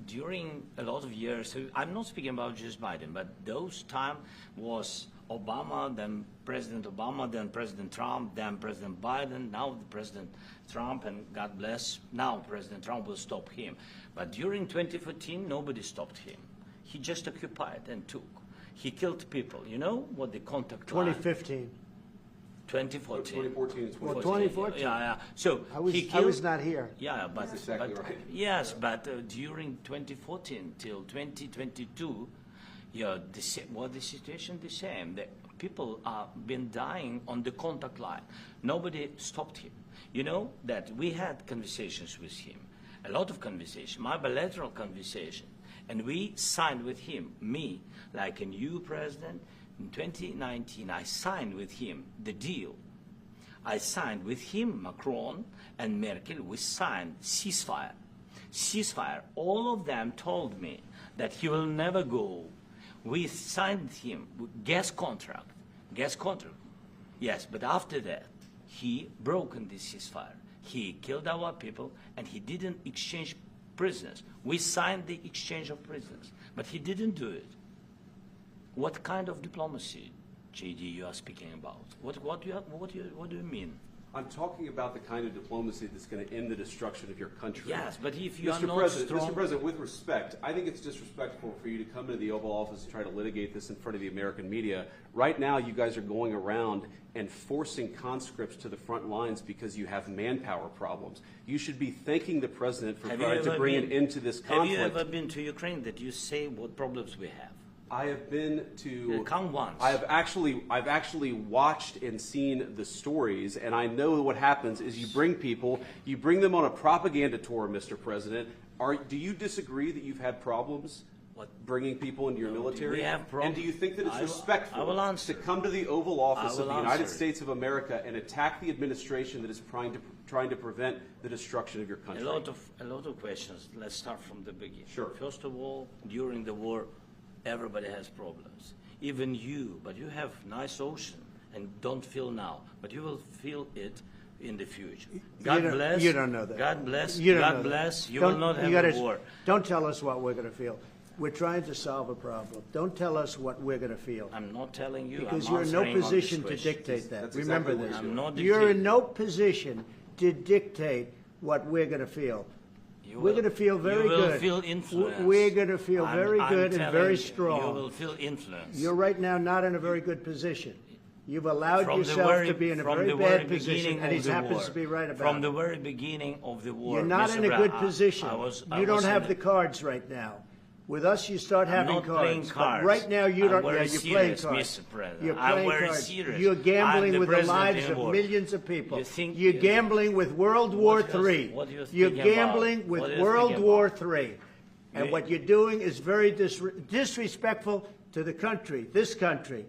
Speaker 2: during a lot of years, so I'm not speaking about just Biden, but those time was Obama, then President Obama, then President Trump, then President Biden, now President Trump, and God bless, now President Trump will stop him. But during 2014, nobody stopped him. He just occupied and took. He killed people. You know what the contact line?
Speaker 1: 2015.
Speaker 2: 2014.
Speaker 13: 2014 and 2014.
Speaker 1: Well, 2014.
Speaker 2: Yeah. So
Speaker 1: I was not here.
Speaker 2: Yeah, but,
Speaker 13: That's exactly right.
Speaker 2: Yes, but during 2014 till 2022, the situation the same. The people have been dying on the contact line. Nobody stopped him. You know that we had conversations with him, a lot of conversation, my bilateral conversation, and we signed with him, me, like a new president. In 2019, I signed with him the deal. I signed with him, Macron and Merkel, we signed ceasefire. Ceasefire. All of them told me that he will never go. We signed him with gas contract. Gas contract. Yes, but after that, he broken the ceasefire. He killed our people, and he didn't exchange prisoners. We signed the exchange of prisoners, but he didn't do it. What kind of diplomacy, JD, you are speaking about? What do you mean?
Speaker 13: I'm talking about the kind of diplomacy that's going to end the destruction of your country.
Speaker 2: Yes, but if you are
Speaker 13: Mr.
Speaker 2: not
Speaker 13: President,
Speaker 2: strong...
Speaker 13: Mr. President, with respect, I think it's disrespectful for you to come into the Oval Office and try to litigate this in front of the American media. Right now, you guys are going around and forcing conscripts to the front lines because you have manpower problems. You should be thanking the President for trying to bring an end to this conflict.
Speaker 2: Have you ever been to Ukraine that you say what problems we have?
Speaker 13: I have been to.
Speaker 2: Count once.
Speaker 13: I've actually watched and seen the stories, and I know what happens is you bring people, you bring them on a propaganda tour, Mr. President, Do you disagree that you've had problems bringing people into your military?
Speaker 2: We have problems.
Speaker 13: And do you think that it's respectful
Speaker 2: I will answer.
Speaker 13: to come to the Oval Office of the United
Speaker 2: answer.
Speaker 13: States of America and attack the administration that is trying to prevent the destruction of your country?
Speaker 2: A lot of questions. Let's start from the beginning.
Speaker 13: Sure.
Speaker 2: First of all, during the war, everybody has problems. Even you, but you have nice ocean and don't feel now, but you will feel it in the future. God bless.
Speaker 1: You don't know that.
Speaker 2: God bless.
Speaker 1: You don't know
Speaker 2: God
Speaker 1: that.
Speaker 2: bless. You
Speaker 1: Don't-
Speaker 2: will not
Speaker 1: you
Speaker 2: have
Speaker 1: gotta-
Speaker 2: a war.
Speaker 1: Don't tell us what we're going to feel. We're trying to solve a problem. Don't tell us what we're going to feel.
Speaker 2: I'm not telling you.
Speaker 1: Because
Speaker 2: I'm
Speaker 1: you're in no
Speaker 2: answering on this
Speaker 1: position to
Speaker 2: question.
Speaker 1: dictate that.
Speaker 13: That's
Speaker 1: Remember
Speaker 13: exactly what
Speaker 1: this.
Speaker 13: you're
Speaker 2: I'm not
Speaker 1: You're
Speaker 2: dictating.
Speaker 1: in no position to dictate what we're going to feel.
Speaker 2: You
Speaker 1: We're
Speaker 2: will-
Speaker 1: going to feel very
Speaker 2: you will
Speaker 1: good.
Speaker 2: feel influenced.
Speaker 1: We're going to feel very
Speaker 2: I'm
Speaker 1: good and
Speaker 2: telling
Speaker 1: very
Speaker 2: you,
Speaker 1: strong.
Speaker 2: You will feel influence.
Speaker 1: You're right now not in a very good position. You've allowed
Speaker 2: From the
Speaker 1: yourself
Speaker 2: very-
Speaker 1: to be in a
Speaker 2: from
Speaker 1: very
Speaker 2: the
Speaker 1: bad
Speaker 2: very
Speaker 1: position,
Speaker 2: beginning
Speaker 1: and he
Speaker 2: of the
Speaker 1: happens
Speaker 2: war.
Speaker 1: to be right about
Speaker 2: From
Speaker 1: it.
Speaker 2: the very beginning of the war.
Speaker 1: You're not
Speaker 2: Mr.
Speaker 1: in a
Speaker 2: Brown,
Speaker 1: good position.
Speaker 2: I
Speaker 1: You don't
Speaker 2: was
Speaker 1: have
Speaker 2: in
Speaker 1: the cards right now. With us, you start
Speaker 2: I'm
Speaker 1: having
Speaker 2: not
Speaker 1: cards.
Speaker 2: playing
Speaker 1: But
Speaker 2: cards.
Speaker 1: right now, you
Speaker 2: I'm
Speaker 1: don't.
Speaker 2: very
Speaker 1: Yeah, you're playing
Speaker 2: serious,
Speaker 1: cards.
Speaker 2: Mr. President.
Speaker 1: You're
Speaker 2: I'm
Speaker 1: playing
Speaker 2: very
Speaker 1: cards.
Speaker 2: serious.
Speaker 1: You're
Speaker 2: I'm
Speaker 1: gambling
Speaker 2: the
Speaker 1: with the
Speaker 2: president
Speaker 1: lives
Speaker 2: in
Speaker 1: of
Speaker 2: war.
Speaker 1: millions of people.
Speaker 2: You think-
Speaker 1: You're gambling with World War
Speaker 2: What do you-
Speaker 1: III.
Speaker 2: what do you
Speaker 1: You're
Speaker 2: think about?
Speaker 1: gambling with
Speaker 2: What do you
Speaker 1: World
Speaker 2: think
Speaker 1: War
Speaker 2: about?
Speaker 1: III. And
Speaker 2: You-
Speaker 1: what you're doing is very disrespectful to the country, this country.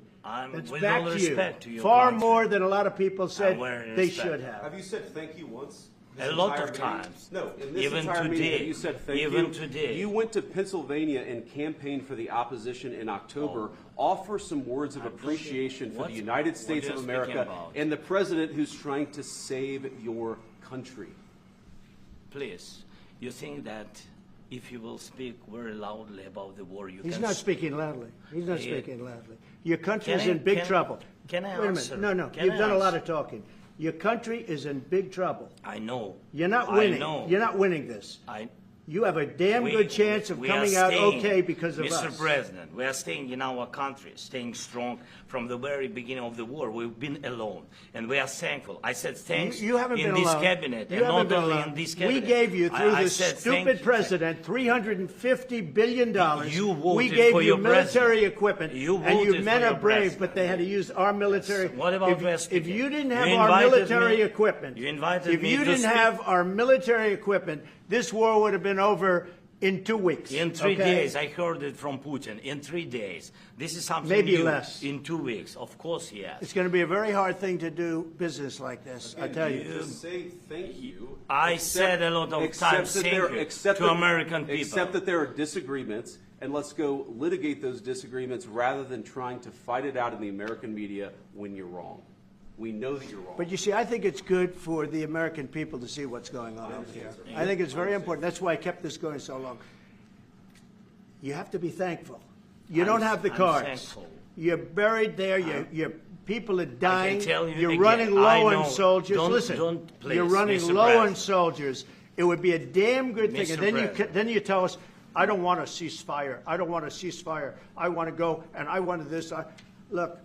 Speaker 1: That's
Speaker 2: with
Speaker 1: back
Speaker 2: all
Speaker 1: to you.
Speaker 2: respect to your
Speaker 1: Far
Speaker 2: country.
Speaker 1: more than a lot of people said
Speaker 2: I'm wearing
Speaker 1: they
Speaker 2: respect.
Speaker 1: should have.
Speaker 13: Have you said thank you once?
Speaker 2: A lot of times.
Speaker 13: No, in this
Speaker 2: Even
Speaker 13: entire meeting,
Speaker 2: today.
Speaker 13: have you said thank you?
Speaker 2: Even today.
Speaker 13: You went to Pennsylvania and campaigned for the opposition in October. Offer some words of appreciation for
Speaker 2: what-
Speaker 13: the United
Speaker 2: what
Speaker 13: States
Speaker 2: are
Speaker 13: of
Speaker 2: you
Speaker 13: America
Speaker 2: speaking about?
Speaker 13: and the president who's trying to save your country.
Speaker 2: Please, you think that if you will speak very loudly about the war, you
Speaker 1: He's
Speaker 2: can...
Speaker 1: not speaking loudly. He's not
Speaker 2: Yeah.
Speaker 1: speaking loudly. Your country's
Speaker 2: Can I-
Speaker 1: in big
Speaker 2: can-
Speaker 1: trouble.
Speaker 2: can I
Speaker 1: Wait a
Speaker 2: answer?
Speaker 1: minute. No.
Speaker 2: Can
Speaker 1: You've
Speaker 2: I
Speaker 1: done a lot
Speaker 2: answer?
Speaker 1: of talking. Your country is in big trouble.
Speaker 2: I know.
Speaker 1: You're not
Speaker 2: I
Speaker 1: winning.
Speaker 2: know.
Speaker 1: You're not winning this.
Speaker 2: I,
Speaker 1: You have a damn good chance of
Speaker 2: we are
Speaker 1: coming out
Speaker 2: staying,
Speaker 1: okay because of
Speaker 2: Mr.
Speaker 1: us.
Speaker 2: President, we are staying in our country, staying strong from the very beginning of the war. We've been alone, and we are thankful. I said thanks
Speaker 1: You haven't
Speaker 2: in
Speaker 1: been
Speaker 2: this
Speaker 1: alone.
Speaker 2: cabinet,
Speaker 1: You
Speaker 2: and
Speaker 1: haven't
Speaker 2: not
Speaker 1: been
Speaker 2: only
Speaker 1: alone.
Speaker 2: in this
Speaker 1: We
Speaker 2: cabinet.
Speaker 1: gave you, through
Speaker 2: I
Speaker 1: this
Speaker 2: said thank
Speaker 1: stupid
Speaker 2: you.
Speaker 1: president, $350 billion.
Speaker 2: You voted
Speaker 1: we gave
Speaker 2: for
Speaker 1: you
Speaker 2: your
Speaker 1: military
Speaker 2: president.
Speaker 1: equipment,
Speaker 2: You
Speaker 1: and you
Speaker 2: voted
Speaker 1: men
Speaker 2: for
Speaker 1: are
Speaker 2: your
Speaker 1: brave,
Speaker 2: president.
Speaker 1: but they had to use our military.
Speaker 2: What about
Speaker 1: if
Speaker 2: West
Speaker 1: you
Speaker 2: Virginia?
Speaker 1: didn't
Speaker 2: You
Speaker 1: have our
Speaker 2: invited
Speaker 1: military
Speaker 2: me-
Speaker 1: equipment,
Speaker 2: you invited
Speaker 1: if
Speaker 2: me
Speaker 1: you
Speaker 2: to
Speaker 1: didn't
Speaker 2: speak.
Speaker 1: have our military equipment, this war would have been over in 2 weeks.
Speaker 2: In 3
Speaker 1: okay?
Speaker 2: days, I heard it from Putin. In 3 days, this is something
Speaker 1: Maybe
Speaker 2: new.
Speaker 1: less.
Speaker 2: In 2 weeks, of course, yes.
Speaker 1: It's going to be a very hard thing to do business like this, I tell you.
Speaker 13: Just say thank you.
Speaker 2: I said a lot of
Speaker 13: Except
Speaker 2: times
Speaker 13: that
Speaker 2: thank
Speaker 13: there-
Speaker 2: you
Speaker 13: except
Speaker 2: to
Speaker 13: that-
Speaker 2: American people.
Speaker 13: Except that there are disagreements, and let's go litigate those disagreements rather than trying to fight it out in the American media when you're wrong. We know that you're wrong.
Speaker 1: But you see, I think it's good for the American people to see what's going on over here. I think it's very important. That's why I kept this going so long. You have to be thankful. You don't have the
Speaker 2: I'm
Speaker 1: cards.
Speaker 2: thankful.
Speaker 1: You're buried there. Your people are dying.
Speaker 2: tell you
Speaker 1: You're
Speaker 2: again,
Speaker 1: running
Speaker 2: I
Speaker 1: low
Speaker 2: know.
Speaker 1: on soldiers.
Speaker 2: Don't-
Speaker 1: Listen,
Speaker 2: don't, please,
Speaker 1: you're running
Speaker 2: Mr.
Speaker 1: low on
Speaker 2: President.
Speaker 1: soldiers. It would be a damn good thing.
Speaker 2: Mr.
Speaker 1: And then
Speaker 2: President.
Speaker 1: then you tell us, I don't want a ceasefire. I don't want a ceasefire. I want to go and I want this. Look,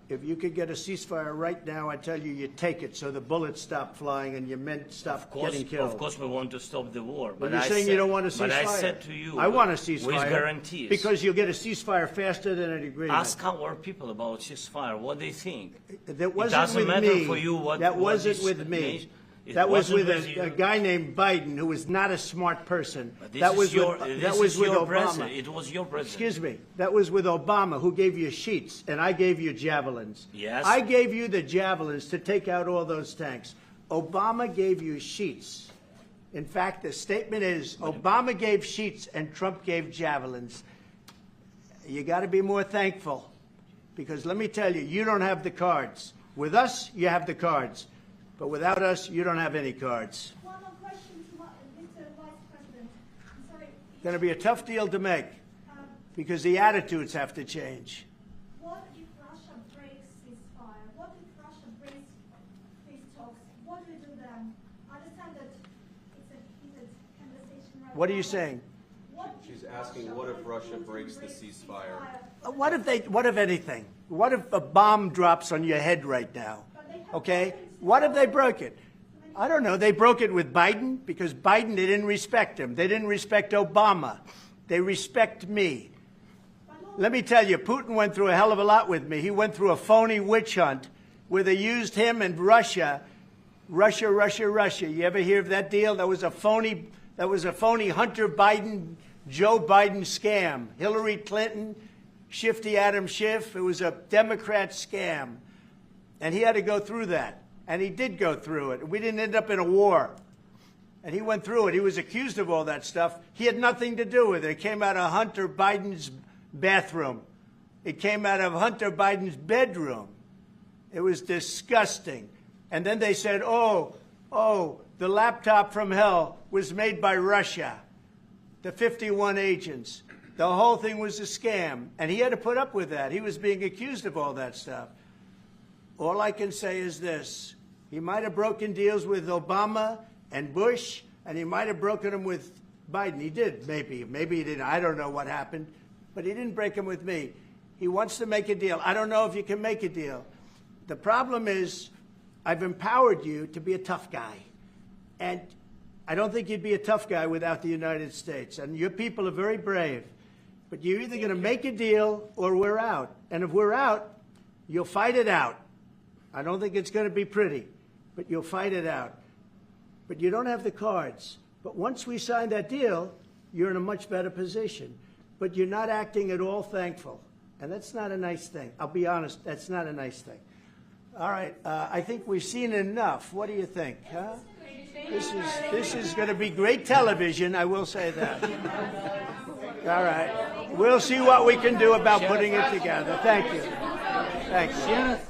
Speaker 1: if you could get a ceasefire right now, I tell you, you take it so the bullets stop flying and your men stop getting killed.
Speaker 2: Of course, we want to stop the war.
Speaker 1: But
Speaker 2: But
Speaker 1: you're
Speaker 2: I
Speaker 1: saying
Speaker 2: said,
Speaker 1: you don't want a ceasefire.
Speaker 2: But I said to you,
Speaker 1: I want a ceasefire.
Speaker 2: with guarantees.
Speaker 1: Because you'll get a ceasefire faster than an agreement.
Speaker 2: Ask our people about ceasefire, what they think.
Speaker 1: That wasn't
Speaker 2: doesn't
Speaker 1: with
Speaker 2: matter
Speaker 1: me.
Speaker 2: for you what-
Speaker 1: that
Speaker 2: what
Speaker 1: wasn't
Speaker 2: this
Speaker 1: with me.
Speaker 2: nation- it
Speaker 1: That was
Speaker 2: wasn't
Speaker 1: with
Speaker 2: with you.
Speaker 1: a guy named Biden, who was not a smart person.
Speaker 2: But this
Speaker 1: That
Speaker 2: is
Speaker 1: was
Speaker 2: your,
Speaker 1: with,
Speaker 2: this
Speaker 1: that was
Speaker 2: is
Speaker 1: with
Speaker 2: your
Speaker 1: Obama.
Speaker 2: president. It was your president.
Speaker 1: Excuse me. That was with Obama, who gave you sheets, and I gave you javelins.
Speaker 2: Yes.
Speaker 1: I gave you the javelins to take out all those tanks. Obama gave you sheets. In fact, the statement is Obama gave sheets and Trump gave javelins. You got to be more thankful, because let me tell you, you don't have the cards. With us, you have the cards. But without us, you don't have any cards.
Speaker 8: One more question to Mr. Vice President. I'm sorry.
Speaker 1: Going to be a tough deal to make, because the attitudes have to change.
Speaker 8: What if Russia breaks ceasefire? What if Russia breaks peace talks? What do we do then? I understand that it's a heated conversation right now.
Speaker 1: What are you saying?
Speaker 8: What if
Speaker 13: She's asking, what if Russia breaks the ceasefire?
Speaker 1: What if anything? What if a bomb drops on your head right now? Okay? What if they broke it? I don't know. They broke it with Biden because Biden, they didn't respect him. They didn't respect Obama. They respect me. Let me tell you, Putin went through a hell of a lot with me. He went through a phony witch hunt where they used him and Russia. Russia. You ever hear of that deal? That was a phony That was a phony Hunter Biden, Joe Biden scam. Hillary Clinton, Shifty Adam Schiff. It was a Democrat scam. And he had to go through that. And he did go through it. We didn't end up in a war. And he went through it. He was accused of all that stuff. He had nothing to do with it. It came out of Hunter Biden's bathroom. It came out of Hunter Biden's bedroom. It was disgusting. And then they said, oh, the laptop from hell was made by Russia. The 51 agents. The whole thing was a scam. And he had to put up with that. He was being accused of all that stuff. All I can say is this. He might have broken deals with Obama and Bush, and he might have broken them with Biden. He did, maybe. Maybe he didn't. I don't know what happened. But he didn't break them with me. He wants to make a deal. I don't know if you can make a deal. The problem is I've empowered you to be a tough guy. And I don't think you'd be a tough guy without the United States. And your people are very brave. But you're either going to make a deal or we're out. And if we're out, you'll fight it out. I don't think it's going to be pretty, but you'll fight it out. But you don't have the cards. But once we sign that deal, you're in a much better position. But you're not acting at all thankful. And that's not a nice thing. I'll be honest, that's not a nice thing. All right, I think we've seen enough. What do you think? Huh? This is going to be great television, I will say that. All right. We'll see what we can do about putting it together. Thank you. Thank you.